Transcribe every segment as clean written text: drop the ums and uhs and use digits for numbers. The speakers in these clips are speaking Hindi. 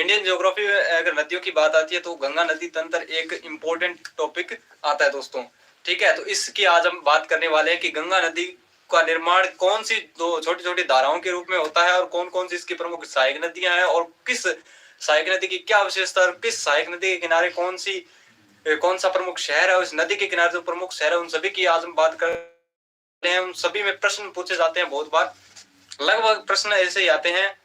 इंडियन ज्योग्राफी में अगर नदियों की बात आती है तो गंगा नदी तंत्र एक इम्पोर्टेंट टॉपिक आता है दोस्तों। ठीक है, तो इसकी आज हम बात करने वाले हैं कि गंगा नदी का निर्माण कौन सी दो छोटी छोटी धाराओं के रूप में होता है और कौन कौन सी इसकी प्रमुख सहायक नदियां हैं, और किस सहायक नदी की क्या विशेषता है, और किस सहायक नदी के किनारे कौन सा प्रमुख शहर है, उस नदी के किनारे जो प्रमुख शहर है उन सभी की आज हम बात कर रहे हैं। उन सभी में प्रश्न पूछे जाते हैं बहुत बार, लगभग प्रश्न ऐसे ही आते हैं,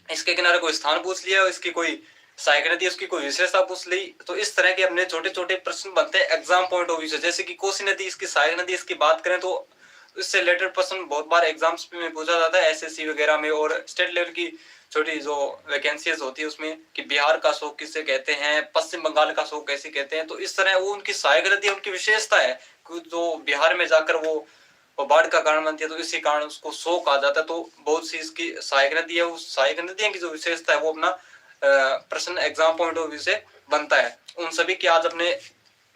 इसके किनारे कोई स्थान पूछ लिया, इसकी कोई सहायक नदी उसकी कोई विशेषता पूछ ली। तो इस तरह के अपने छोटे छोटे प्रश्न बनते हैं एग्जाम पॉइंट ऑफ व्यू से। जैसे कि कोसी नदी इसकी सहायक नदी इसकी बात करें तो इससे रिलेटेड प्रश्न बहुत बार एग्जाम्स में पूछा जाता है, एसएससी वगैरह में, और स्टेट लेवल की छोटी जो वैकेंसीज होती है उसमें कि बिहार का शोक किसे कहते हैं, पश्चिम बंगाल का शोक कैसे कहते हैं। तो इस तरह वो उनकी सहायक नदी उनकी विशेषता है, जो बिहार में जाकर वो बाढ़ का कारण बनती है, तो इसी कारण उसको शोक आ जाता है। तो बहुत सी इसकी सहायक नदी है, उस सहायक नदियों की जो विशेषता है वो अपना प्रश्न एग्जाम पॉइंट ऑफ व्यू से बनता है। उन सभी की आज अपने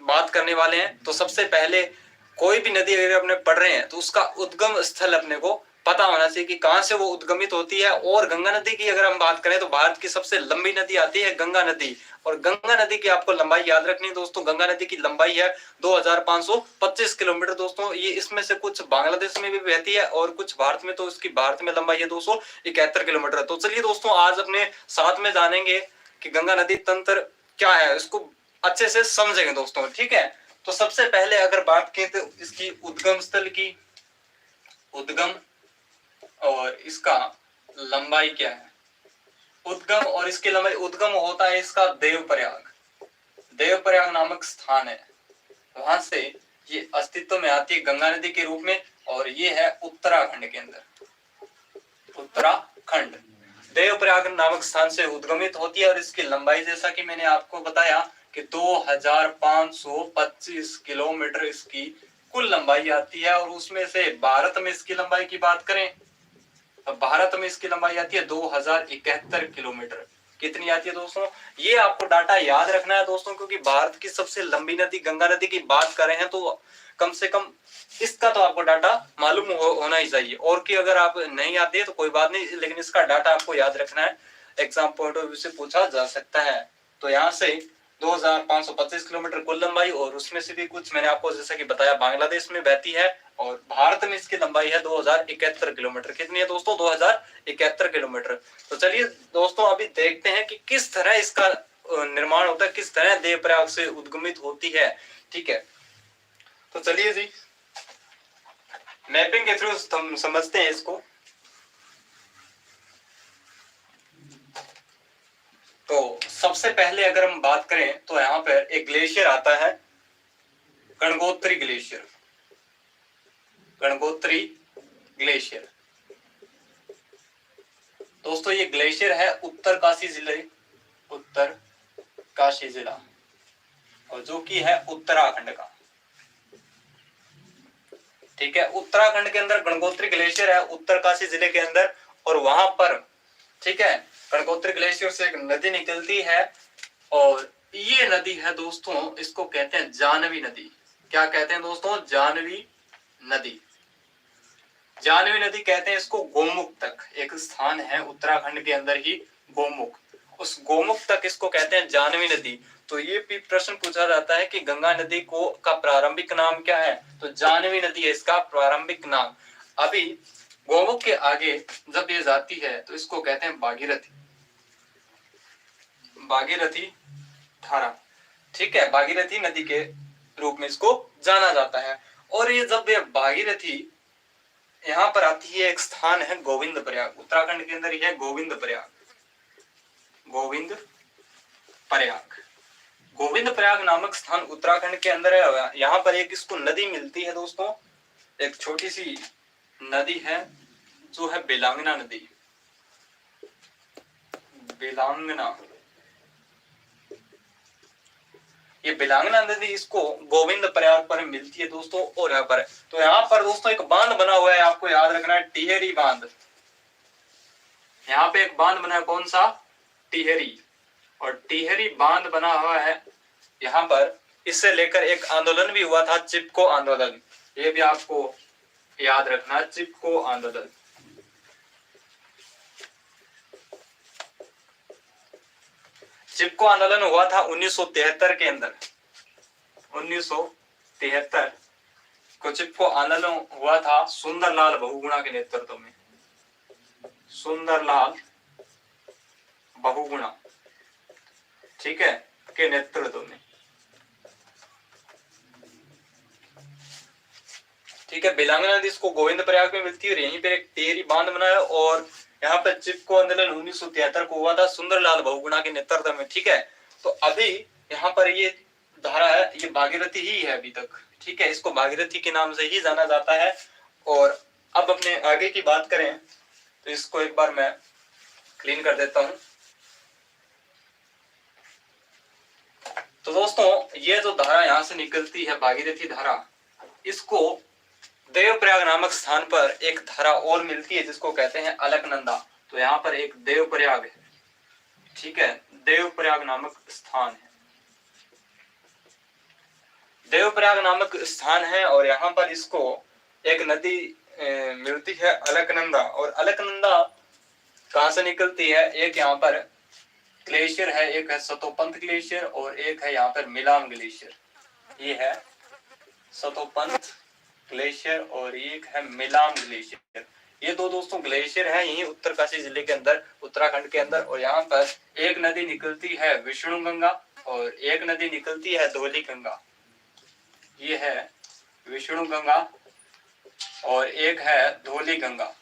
बात करने वाले हैं। तो सबसे पहले कोई भी नदी अगर अपने पढ़ रहे हैं तो उसका उद्गम स्थल अपने को पता होना चाहिए कि कहां से वो उद्गमित होती है। और गंगा नदी की अगर हम बात करें तो भारत की सबसे लंबी नदी आती है गंगा नदी, और गंगा नदी की आपको लंबाई याद रखनी है दोस्तों। गंगा नदी की लंबाई है 2525 किलोमीटर दोस्तों। ये इसमें से कुछ बांग्लादेश में भी बहती है और कुछ भारत में, तो इसकी भारत में लंबाई है 271 किलोमीटर। तो चलिए दोस्तों आज अपने साथ में जानेंगे कि गंगा नदी तंत्र क्या है, इसको अच्छे से समझेंगे दोस्तों। ठीक है, तो सबसे पहले अगर बात करें तो इसकी उद्गम स्थल की, उद्गम और इसका लंबाई क्या है। उद्गम और इसकी लंबाई, उद्गम होता है इसका देवप्रयाग, देवप्रयाग नामक स्थान है, वहां से ये अस्तित्व में आती है गंगा नदी के रूप में, और ये है उत्तराखंड के अंदर, उत्तराखंड देवप्रयाग नामक स्थान से उद्गमित होती है। और इसकी लंबाई जैसा कि मैंने आपको बताया कि 2525 किलोमीटर इसकी कुल लंबाई आती है। और उसमें से भारत में इसकी लंबाई की बात करें तो भारत में इसकी लंबाई आती है 2071 किलोमीटर। कितनी आती है दोस्तों, ये आपको डाटा याद रखना है दोस्तों, क्योंकि भारत की सबसे लंबी नदी गंगा नदी की बात कर रहे हैं तो कम से कम इसका तो आपको डाटा मालूम होना ही चाहिए। और कि अगर आप नहीं आते हैं तो कोई बात नहीं, लेकिन इसका डाटा आपको याद रखना है, एग्जाम पॉइंट ऑफ व्यू से पूछा जा सकता है। तो यहाँ से 2525 किलोमीटर कुल लंबाई, और उसमें से भी कुछ मैंने आपको जैसा कि बताया बांग्लादेश में बहती है, और भारत में इसकी लंबाई है 2071 किलोमीटर। कितनी है दोस्तों, 2071 किलोमीटर। तो चलिए दोस्तों अभी देखते हैं कि किस तरह इसका निर्माण होता है, किस तरह देवप्रयाग से उद्गमित होती है। ठीक है, तो चलिए जी मैपिंग के थ्रू हम समझते हैं इसको। तो सबसे पहले अगर हम बात करें तो यहाँ पर एक ग्लेशियर आता है, गंगोत्री ग्लेशियर, गंगोत्री ग्लेशियर। दोस्तों ये ग्लेशियर है उत्तरकाशी जिले, उत्तरकाशी जिला, और जो कि है उत्तराखंड का। ठीक है, उत्तराखंड के अंदर गंगोत्री ग्लेशियर है उत्तरकाशी जिले के अंदर, और वहां पर ठीक है गंगोत्री ग्लेशियर से एक नदी निकलती है, और ये नदी है दोस्तों, इसको कहते हैं जानवी नदी। क्या कहते हैं दोस्तों, जानवी नदी। जानवी नदी कहते हैं इसको। गोमुख तक एक स्थान है उत्तराखंड के अंदर ही, गोमुख, उस गोमुख तक इसको कहते हैं जानवी नदी। तो ये भी प्रश्न पूछा जाता है कि गंगा नदी को का प्रारंभिक नाम क्या है, तो जानवी नदी है इसका प्रारंभिक नाम। अभी गोमुख के आगे जब ये जाती है तो इसको कहते हैं भागीरथी, भागीरथी धारा। ठीक है, भागीरथी नदी के रूप में इसको जाना जाता है। और ये जब ये भागीरथी यहाँ पर आती है, एक स्थान है गोविंद प्रयाग, उत्तराखंड के अंदर ही है गोविंद प्रयाग, गोविंद प्रयाग, गोविंद प्रयाग नामक स्थान उत्तराखंड के अंदर है। यहाँ पर एक इसको नदी मिलती है दोस्तों, एक छोटी सी नदी है जो है बेलांगना नदी, बेलांगना। ये बेलांगना नदी इसको गोविंद प्रयाग पर मिलती है दोस्तों। और यहाँ पर तो यहाँ पर दोस्तों एक बांध बना हुआ है, आपको याद रखना है, टिहरी बांध। यहाँ पे एक बांध बना है, कौन सा, टिहरी, और टिहरी बांध बना हुआ है यहाँ पर। इससे लेकर एक आंदोलन भी हुआ था, चिपको आंदोलन, ये भी आपको याद रखना है, चिपको आंदोलन। चिपको आंदोलन हुआ था 1973 के अंदर। 1973 को चिपको आंदोलन हुआ था सुंदरलाल बहुगुणा के नेतृत्व में। सुंदरलाल बहुगुणा, ठीक है, के नेतृत्व में। ठीक है, बेलांगना नदी इसको गोविंद प्रयाग में मिलती है और यहीं पर एक टिहरी बांध बना है। और यहाँ पर चिपको आंदोलन 1973 को हुआ था सुंदरलाल बहुगुणा के नेतृत्व में। ठीक है, तो अभी यहाँ पर ये धारा है, ये भागीरथी ही है अभी तक। ठीक है, इसको भागीरथी के नाम से ही जाना जाता है। और अब अपने आगे की बात करें तो इसको एक बार मैं क्लीन कर देता हूं। तो दोस्तों, ये जो धारा यहां से निकलती है भागीरथी धारा, इसको देवप्रयाग नामक स्थान पर एक धारा और मिलती है जिसको कहते हैं अलकनंदा। तो यहाँ पर एक देवप्रयाग है, ठीक है, देवप्रयाग नामक स्थान है। देवप्रयाग नामक स्थान है और यहाँ पर इसको एक नदी मिलती है अलकनंदा। और अलकनंदा कहाँ से निकलती है? एक यहाँ पर ग्लेशियर है, एक है सतोपंथ ग्लेशियर और एक है यहाँ पर मिलाम ग्लेशियर। ये है सतोपंथ ग्लेशियर और एक है मिलाम ग्लेशियर। ये दो दोस्तों ग्लेशियर है यही उत्तरकाशी जिले के अंदर, उत्तराखंड के अंदर। और यहाँ पर एक नदी निकलती है विष्णु गंगा और एक नदी निकलती है धौली गंगा। ये है विष्णु गंगा और एक है धौली गंगा।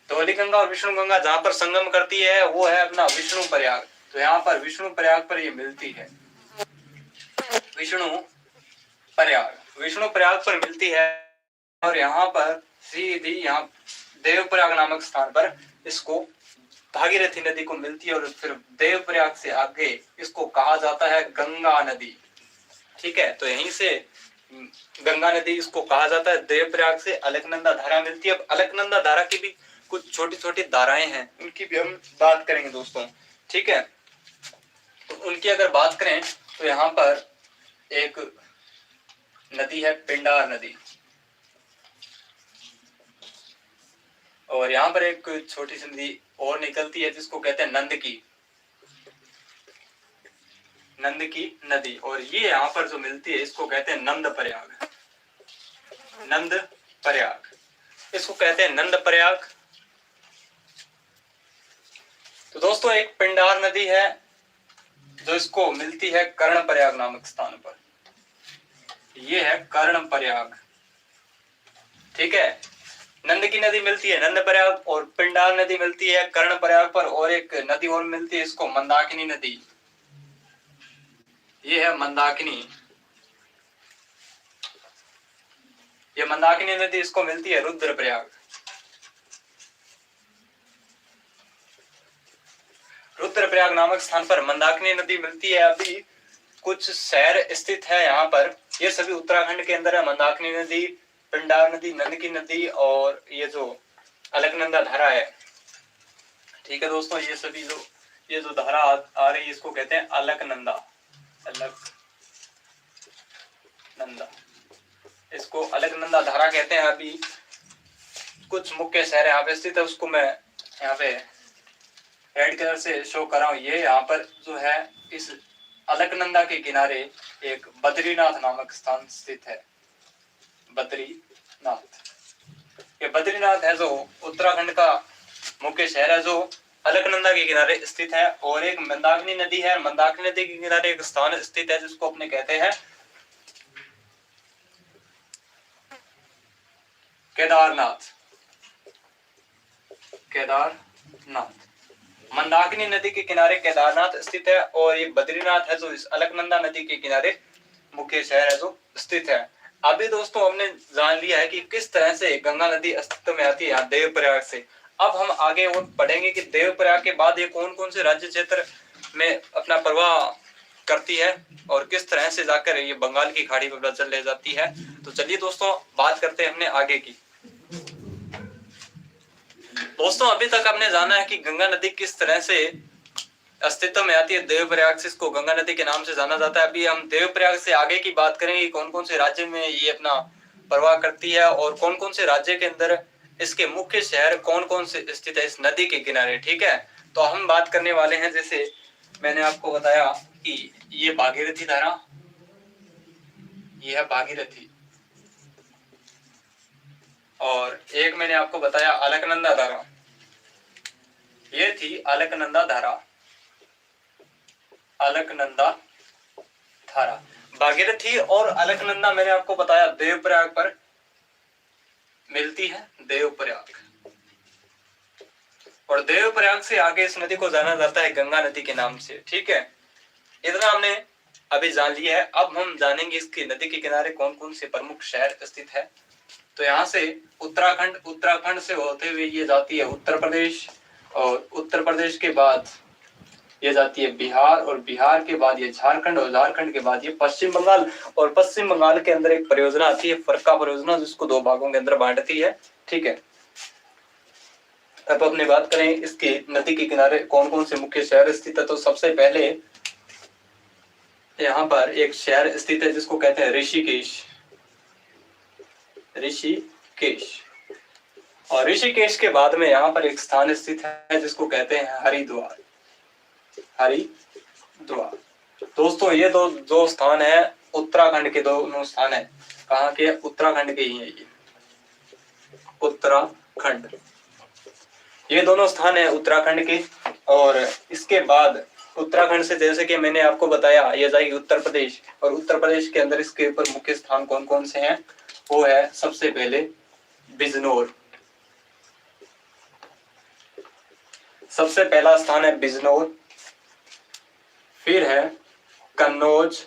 धौली गंगा और विष्णु गंगा जहां पर संगम करती है वो है अपना विष्णु प्रयाग। तो यहाँ पर विष्णु प्रयाग पर ये मिलती है, विष्णु प्रयाग पर मिलती है। और यहाँ पर सीधी यहाँ देवप्रयाग नामक स्थान पर इसको भागीरथी नदी को मिलती है। और फिर देवप्रयाग से आगे इसको कहा जाता है गंगा नदी। ठीक है, तो यहीं से गंगा नदी इसको कहा जाता है। देवप्रयाग से अलकनंदा धारा मिलती है। अब अलकनंदा धारा की भी कुछ छोटी छोटी धाराएं हैं, उनकी भी हम बात करेंगे दोस्तों। ठीक है, तो उनकी अगर बात करें तो यहाँ पर एक नदी है पिंडार नदी और यहाँ पर एक छोटी सी नदी और निकलती है जिसको कहते हैं नंद की नदी। और ये यहाँ पर जो मिलती है इसको कहते हैं नंद प्रयाग, इसको कहते हैं नंद प्रयाग। तो दोस्तों, एक पिंडार नदी है जो इसको मिलती है कर्ण प्रयाग नामक स्थान पर। ये है कर्ण प्रयाग। ठीक है, नंद की नदी मिलती है नंद प्रयाग और पिंडार नदी मिलती है कर्ण प्रयाग पर। और एक नदी और मिलती है इसको मंदाकिनी नदी। ये है मंदाकिनी, ये मंदाकिनी नदी इसको मिलती है रुद्रप्रयाग। रुद्रप्रयाग नामक स्थान पर मंदाकिनी नदी मिलती है। अभी कुछ शहर स्थित है यहाँ पर, ये सभी उत्तराखंड के अंदर है। मंदाकिनी नदी, पिंडार नदी, नंद की नदी और ये जो अलकनंदा धारा है। ठीक है दोस्तों, ये सभी ये जो धारा आ रही है इसको कहते हैं अलकनंदा। इसको अलकनंदा धारा कहते हैं। अभी कुछ मुख्य शहर यहाँ पे स्थित है, उसको मैं यहाँ पे रेड कलर से शो कर रहा हूँ। ये यहाँ पर जो है इस अलकनंदा के किनारे एक बद्रीनाथ नामक स्थान स्थित है। बद्रीनाथ, ये बद्रीनाथ है जो उत्तराखंड का मुख्य शहर है जो अलकनंदा के किनारे स्थित है। और एक मंदाकिनी नदी है, मंदाकिनी नदी के किनारे एक स्थान स्थित है जिसको अपने कहते हैं केदारनाथ। मंदाकिनी नदी के किनारे केदारनाथ स्थित है और ये बद्रीनाथ है जो इस अलकनंदा नदी के किनारे मुख्य शहर है जो स्थित है। अभी दोस्तों हमने जान लिया है कि किस तरह से गंगा नदी अस्तित्व में आती है यहाँ देवप्रयाग से। अब हम आगे और पढ़ेंगे कि देवप्रयाग के बाद ये कौन कौन से राज्य क्षेत्र में अपना प्रवाह करती है और किस तरह से जाकर ये बंगाल की खाड़ी में चल ले जाती है। तो चलिए दोस्तों बात करते हैं हमने आगे की। दोस्तों, अभी तक आपने जाना है कि गंगा नदी किस तरह से अस्तित्व में आती है। देवप्रयाग से इसको गंगा नदी के नाम से जाना जाता है। अभी हम देवप्रयाग से आगे की बात करेंगे कौन कौन से राज्य में ये अपना प्रवाह करती है और कौन कौन से राज्य के अंदर इसके मुख्य शहर कौन कौन से स्थित है इस नदी के किनारे। ठीक है, तो हम बात करने वाले हैं जैसे मैंने आपको बताया कि ये भागीरथी धारा, ये है भागीरथी, और एक मैंने आपको बताया अलकनंदा धारा, ये थी अलकनंदा धारा, अलकनंदा धारा। भागीरथी और अलकनंदा मैंने आपको बताया देवप्रयाग पर मिलती है, देवप्रयाग, और देवप्रयाग से आगे इस नदी को जाना जाता है गंगा नदी के नाम से। ठीक है, इतना हमने अभी जान लिया है। अब हम जानेंगे इसकी नदी के किनारे कौन कौन से प्रमुख शहर स्थित है। तो यहाँ से उत्तराखंड, उत्तराखंड से होते हुए ये जाती है उत्तर प्रदेश, और उत्तर प्रदेश के बाद ये जाती है बिहार, और बिहार के बाद ये झारखंड, और झारखंड के बाद ये पश्चिम बंगाल, और पश्चिम बंगाल के अंदर एक परियोजना आती है फरक्का परियोजना, जिसको 2 भागों के अंदर बांटती है। ठीक है, अब अपनी बात करें इसके नदी के किनारे कौन कौन से मुख्य शहर स्थित है। तो सबसे पहले यहाँ पर एक शहर स्थित है जिसको कहते हैं ऋषिकेश, ऋषिकेश, और ऋषिकेश के बाद में यहाँ पर एक स्थान स्थित है जिसको कहते हैं हरिद्वार, हरिद्वार। दोस्तों ये दो स्थान है उत्तराखंड के, दोनों स्थान है कहाँ के, उत्तराखंड के ही है ये, उत्तराखंड, ये दोनों स्थान है उत्तराखंड के। और इसके बाद उत्तराखंड से जैसे कि मैंने आपको बताया ये जाएगी उत्तर प्रदेश, और उत्तर प्रदेश के अंदर इसके ऊपर मुख्य स्थान कौन कौन से हैं, वो है सबसे पहले बिजनौर, सबसे पहला स्थान है बिजनौर, फिर है कन्नौज,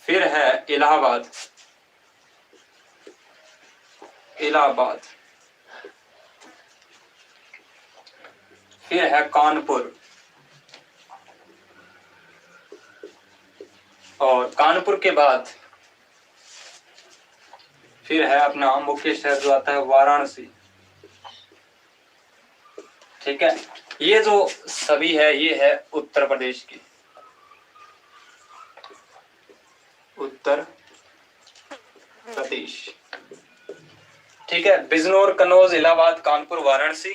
फिर है इलाहाबाद, इलाहाबाद, फिर है कानपुर, और कानपुर के बाद फिर है अपना मुख्य शहर जो आता है वाराणसी। ठीक है, ये जो सभी है ये है उत्तर प्रदेश की, उत्तर प्रदेश। ठीक है, बिजनौर, कन्नौज, इलाहाबाद, कानपुर, वाराणसी।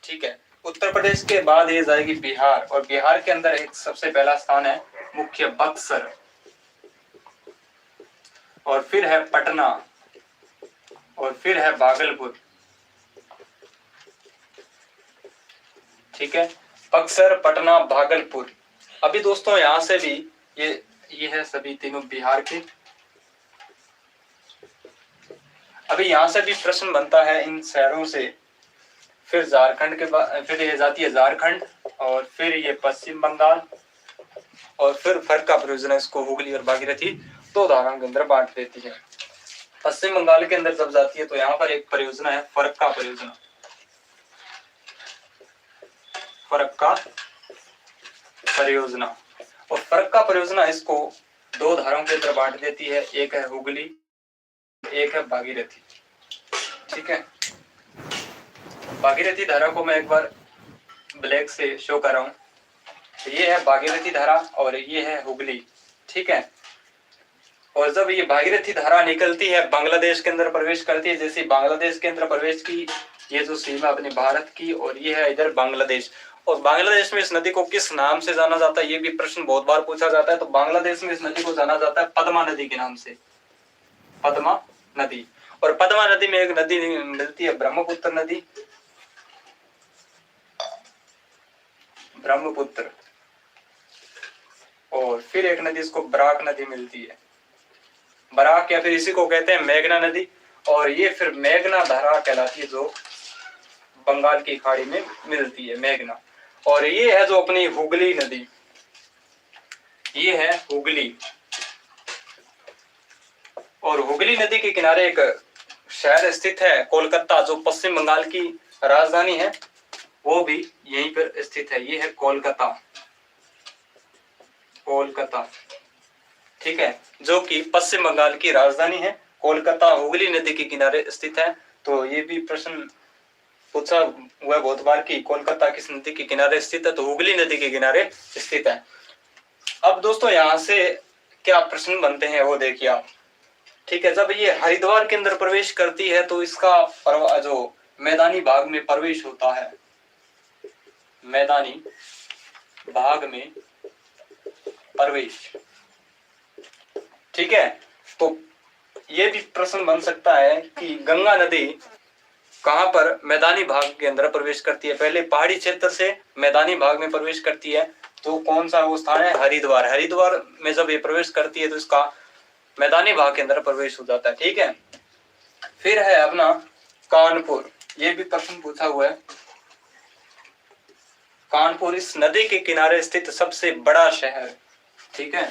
ठीक है, उत्तर प्रदेश के बाद ये जाएगी बिहार, और बिहार के अंदर एक सबसे पहला स्थान है मुख्य बक्सर, और फिर है पटना, और फिर है भागलपुर। ठीक है, बक्सर, पटना, भागलपुर। अभी दोस्तों यहाँ से भी ये है सभी तीनों बिहार के। अभी यहाँ से भी प्रश्न बनता है इन शहरों से, फिर झारखंड के बाद फिर ये जाती है झारखंड, और फिर ये पश्चिम बंगाल, और फिर फरक्का परियोजना इसको हुगली और भागीरथी 2 धाराओं के अंदर बांट देती है। पश्चिम बंगाल के अंदर जब जाती है तो यहाँ पर एक परियोजना है फरक्का परियोजना, फरक्का परियोजना, और फरक्का परियोजना इसको 2 धाराओं के अंदर बांट देती है, एक है हुगली, एक है भागीरथी। ठीक है, भागीरथी धारा को मैं एक बार ब्लैक से शो कर रहा हूँ, तो ये है भागीरथी धारा और ये है हुगली। ठीक है, और जब ये भागीरथी धारा निकलती है बांग्लादेश के अंदर प्रवेश करती है, जैसे बांग्लादेश के अंदर प्रवेश की, ये जो सीमा अपनी भारत की, और ये है इधर बांग्लादेश, और बांग्लादेश में इस नदी को किस नाम से जाना जाता है, ये भी प्रश्न बहुत बार पूछा जाता है। तो बांग्लादेश में इस नदी को जाना जाता है पद्मा नदी के नाम से, पद्मा नदी। और पद्मा नदी में एक नदी मिलती है ब्रह्मपुत्र नदी, ब्रह्मपुत्र, और फिर एक नदी इसको बराक नदी मिलती है, बराक, या फिर इसी को कहते हैं मेघना नदी, और ये फिर मेघना धारा कहलाती है जो बंगाल की खाड़ी में मिलती है, मेघना। और ये है जो अपनी हुगली नदी, ये है हुगली, और हुगली नदी के किनारे एक शहर स्थित है कोलकाता, जो पश्चिम बंगाल की राजधानी है, वो भी यहीं पर स्थित है, ये है कोलकाता, कोलकाता। ठीक है, जो कि पश्चिम बंगाल की राजधानी है, कोलकाता हुगली नदी के किनारे स्थित है। तो ये भी प्रश्न पूछा हुआ है बहुत बार कि कोलकाता किस नदी के किनारे स्थित है, तो हुगली नदी के किनारे स्थित है। अब दोस्तों यहाँ से क्या प्रश्न बनते हैं वो देखिए आप। ठीक है, जब ये हरिद्वार के अंदर प्रवेश करती है तो इसका जो मैदानी भाग में प्रवेश होता है, मैदानी भाग में प्रवेश। ठीक है, तो ये भी प्रश्न बन सकता है कि गंगा नदी कहां पर मैदानी भाग के अंदर प्रवेश करती है। पहले पहाड़ी क्षेत्र से मैदानी भाग में प्रवेश करती है, तो कौन सा वो स्थान है? हरिद्वार। हरिद्वार में जब ये प्रवेश करती है तो इसका मैदानी भाग के अंदर प्रवेश हो जाता है। ठीक है, फिर है अपना कानपुर। ये भी प्रश्न पूछा हुआ है। कानपुर इस नदी के किनारे स्थित सबसे बड़ा शहर। ठीक है,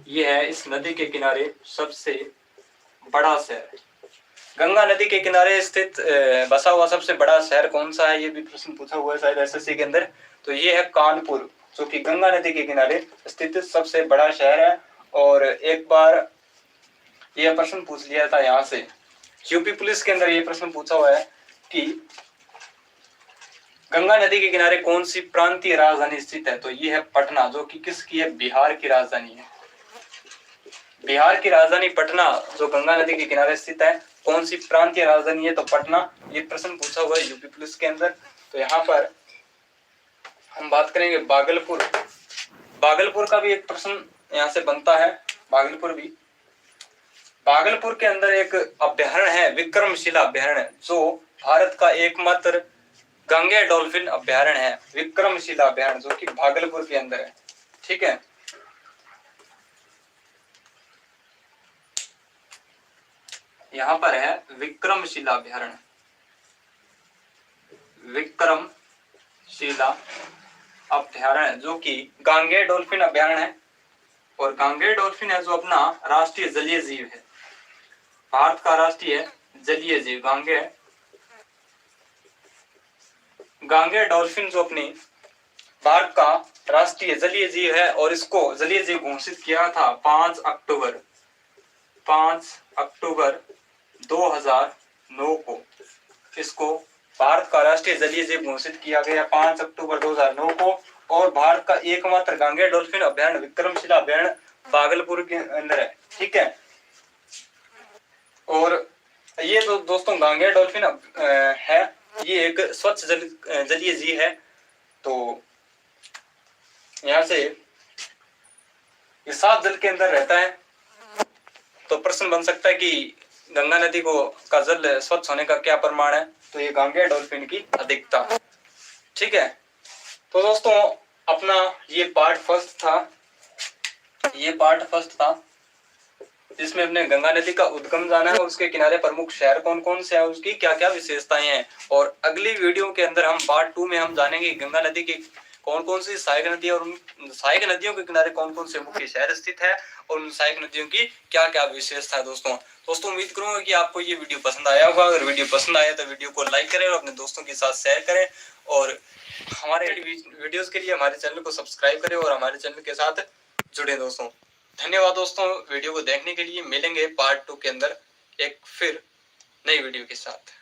ये है इस नदी के किनारे सबसे बड़ा शहर। गंगा नदी के किनारे स्थित बसा हुआ सबसे बड़ा शहर कौन सा है? ये भी प्रश्न पूछा हुआ है शायद एसएससी के अंदर। तो ये है कानपुर, जो कि गंगा नदी के किनारे स्थित सबसे बड़ा शहर है। और एक बार ये प्रश्न पूछ लिया था यहाँ से, यूपी पुलिस के अंदर ये प्रश्न पूछा हुआ है कि गंगा नदी के किनारे कौन सी प्रांतीय राजधानी स्थित है? तो ये है पटना, जो कि किसकी है? बिहार की राजधानी है। बिहार की राजधानी पटना, जो गंगा नदी के किनारे स्थित है, कौन सी प्रांतीय राजधानी है? तो पटना। ये प्रश्न पूछा हुआ है यूपी पुलिस के अंदर। तो यहाँ पर हम बात करेंगे भागलपुर। भागलपुर का भी एक प्रश्न यहाँ से बनता है। भागलपुर के अंदर एक अभ्यारण्य है, विक्रमशिला अभ्यारण्य, जो भारत का एकमात्र गंगे डॉल्फिन अभ्यारण्य है। विक्रमशिला अभ्यारण्य जो कि भागलपुर के अंदर है। ठीक है, यहाँ पर है विक्रमशिला अभ्यारण्य। विक्रमशिला अभ्यारण्य जो कि गांगे डॉल्फिन अभ्यारण्य है। और गांगे डॉल्फिन है जो अपना राष्ट्रीय जलीय जीव है, भारत का राष्ट्रीय जलीय जीव गांगे डॉल्फिन जो अपनी भारत का राष्ट्रीय जलीय जीव है। और इसको जलीय जीव घोषित किया था 5 अक्टूबर 2009 को। इसको भारत का राष्ट्रीय जलीय जीव घोषित किया गया 5 अक्टूबर 2009 को। और भारत का एकमात्र गांगे डॉल्फिन अभ्यारण्य विक्रमशिला अभ्यारण्य भागलपुर के अंदर है। ठीक है, और ये तो दोस्तों गांगे डॉल्फिन है, ये एक स्वच्छ जलीय जीव है। तो यहाँ से ये साफ जल के अंदर रहता है। तो प्रश्न बन सकता है कि गंगा नदी का जल स्वच्छ होने का क्या प्रमाण है? तो ये गांगे डॉल्फिन की अधिकता। ठीक है, तो दोस्तों अपना ये पार्ट फर्स्ट था जिसमें हमने गंगा नदी का उद्गम जाना है और उसके किनारे प्रमुख शहर कौन कौन से हैं, उसकी क्या क्या विशेषताएं हैं। और अगली वीडियो के अंदर हम पार्ट 2 में हम जानेंगे गंगा नदी की कौन कौन सी सहायक नदी और उन सहायक नदियों के किनारे कौन कौन से मुख्य शहर स्थित है और उन सहायक नदियों की क्या क्या विशेषता है। दोस्तों उम्मीद करूंगा कि आपको ये वीडियो पसंद आया होगा। अगर वीडियो पसंद आया तो वीडियो को लाइक करें और अपने दोस्तों के साथ शेयर करें। और हमारे वीडियोस के लिए हमारे चैनल को सब्सक्राइब करें और हमारे चैनल के साथ जुड़े। दोस्तों धन्यवाद दोस्तों वीडियो को देखने के लिए। मिलेंगे पार्ट 2 के अंदर एक फिर नई वीडियो के साथ।